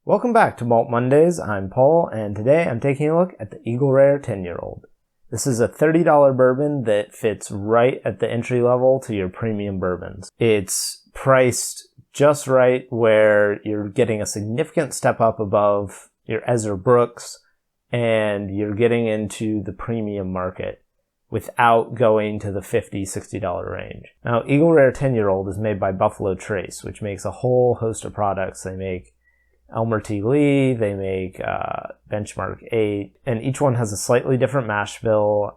Welcome back to Malt Mondays. I'm Paul, and today I'm taking a look at the Eagle Rare 10-year-old. This is a $30 bourbon that fits right at the entry level to your premium bourbons. It's priced just right where you're getting a significant step up above your Ezra Brooks, and you're getting into the premium market without going to the $50, $60 range. Now, Eagle Rare 10-year-old is made by Buffalo Trace, which makes a whole host of products. They make Elmer T. Lee, they make Benchmark 8, and each one has a slightly different mash bill,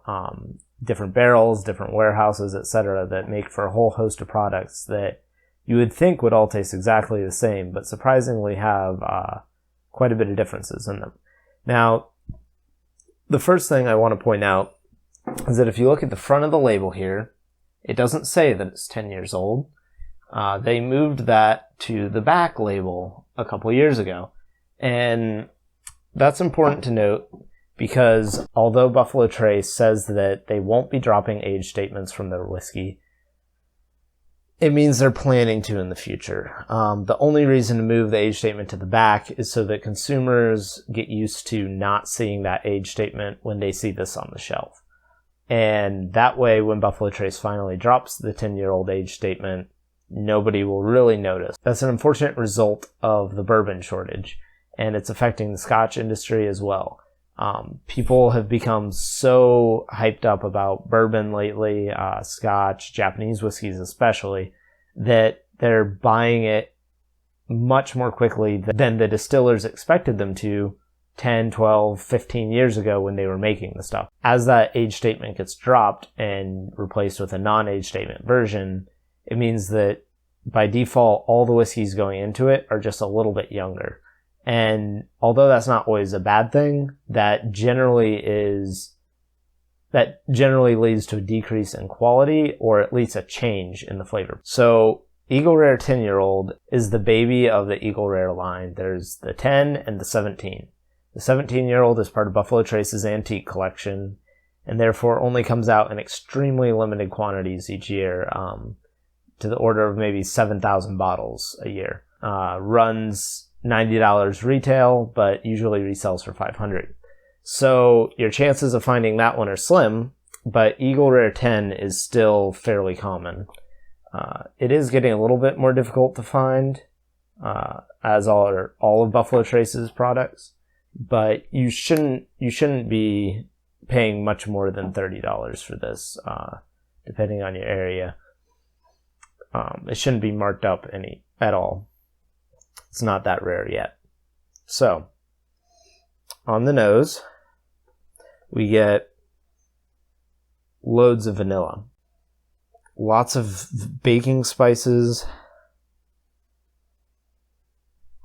different barrels, different warehouses, etc. that make for a whole host of products that you would think would all taste exactly the same, but surprisingly have quite a bit of differences in them. Now, the first thing I want to point out is that if you look at the front of the label here, it doesn't say that it's 10 years old. They moved that to the back label a couple years ago. And that's important to note because although Buffalo Trace says that they won't be dropping age statements from their whiskey, it means they're planning to in the future. The only reason to move the age statement to the back is so that consumers get used to not seeing that age statement when they see this on the shelf. And that way, when Buffalo Trace finally drops the 10-year-old age statement, nobody will really notice. That's an unfortunate result of the bourbon shortage, and it's affecting the Scotch industry as well. People have become so hyped up about bourbon lately, Scotch, Japanese whiskeys especially, that they're buying it much more quickly than the distillers expected them to 10, 12, 15 years ago when they were making the stuff. As that age statement gets dropped and replaced with a non-age statement version, it means that by default, all the whiskeys going into it are just a little bit younger. And although that's not always a bad thing, that generally leads to a decrease in quality or at least a change in the flavor. So Eagle Rare 10-year-old is the baby of the Eagle Rare line. There's the 10 and the 17. The 17-year-old is part of Buffalo Trace's antique collection and therefore only comes out in extremely limited quantities each year, to the order of maybe 7,000 bottles a year. Runs $90 retail, but usually resells for $500. So your chances of finding that one are slim, but Eagle Rare 10 is still fairly common. It is getting a little bit more difficult to find, as all of Buffalo Trace's products, but you shouldn't be paying much more than $30 for this, depending on your area. It shouldn't be marked up at all. It's not that rare yet. So, on the nose, we get loads of vanilla. Lots of baking spices,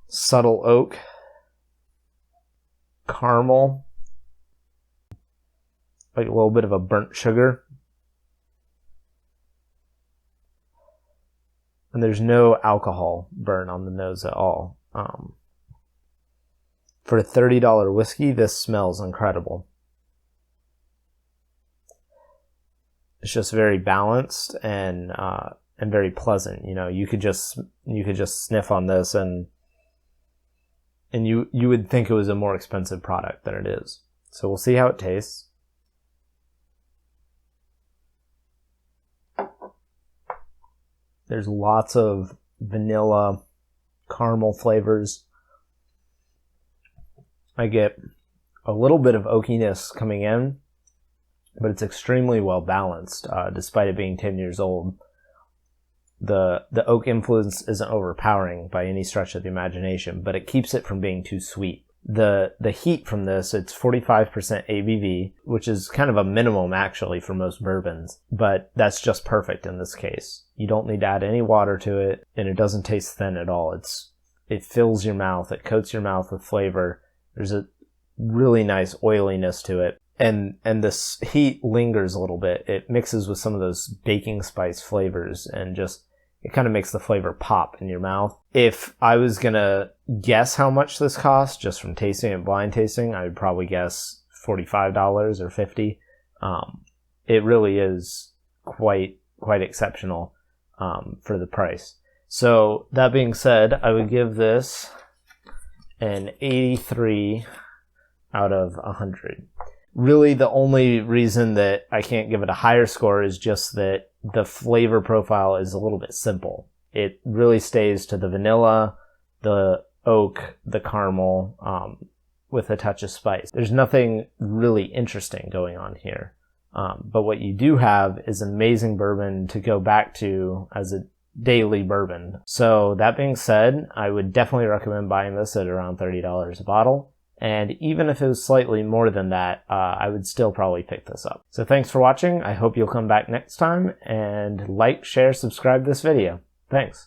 subtle oak, caramel, like a little bit of a burnt sugar. And there's no alcohol burn on the nose at all. For a $30 whiskey, this smells incredible. It's just very balanced and very pleasant. You know, you could just sniff on this and you would think it was a more expensive product than it is. So we'll see how it tastes. There's lots of vanilla, caramel flavors. I get a little bit of oakiness coming in, but it's extremely well balanced, despite it being 10 years old. The oak influence isn't overpowering by any stretch of the imagination, but it keeps it from being too sweet. The heat from this, it's 45% ABV, which is kind of a minimum actually for most bourbons, but that's just perfect in this case. You don't need to add any water to it, and it doesn't taste thin at all. It fills your mouth, it coats your mouth with flavor. There's a really nice oiliness to it, and this heat lingers a little bit. It mixes with some of those baking spice flavors, and just it kind of makes the flavor pop in your mouth. If I was gonna guess how much this costs just from tasting and blind tasting, I would probably guess $45 or $50. It really is quite exceptional for the price. So that being said, I would give this an 83 out of 100. Really, the only reason that I can't give it a higher score is just that the flavor profile is a little bit simple. It really stays to the vanilla, the oak, the caramel, with a touch of spice. There's nothing really interesting going on here. But what you do have is an amazing bourbon to go back to as a daily bourbon. So that being said, I would definitely recommend buying this at around $30 a bottle. And even if it was slightly more than that, I would still probably pick this up. So thanks for watching. I hope you'll come back next time and like, share, subscribe this video. Thanks.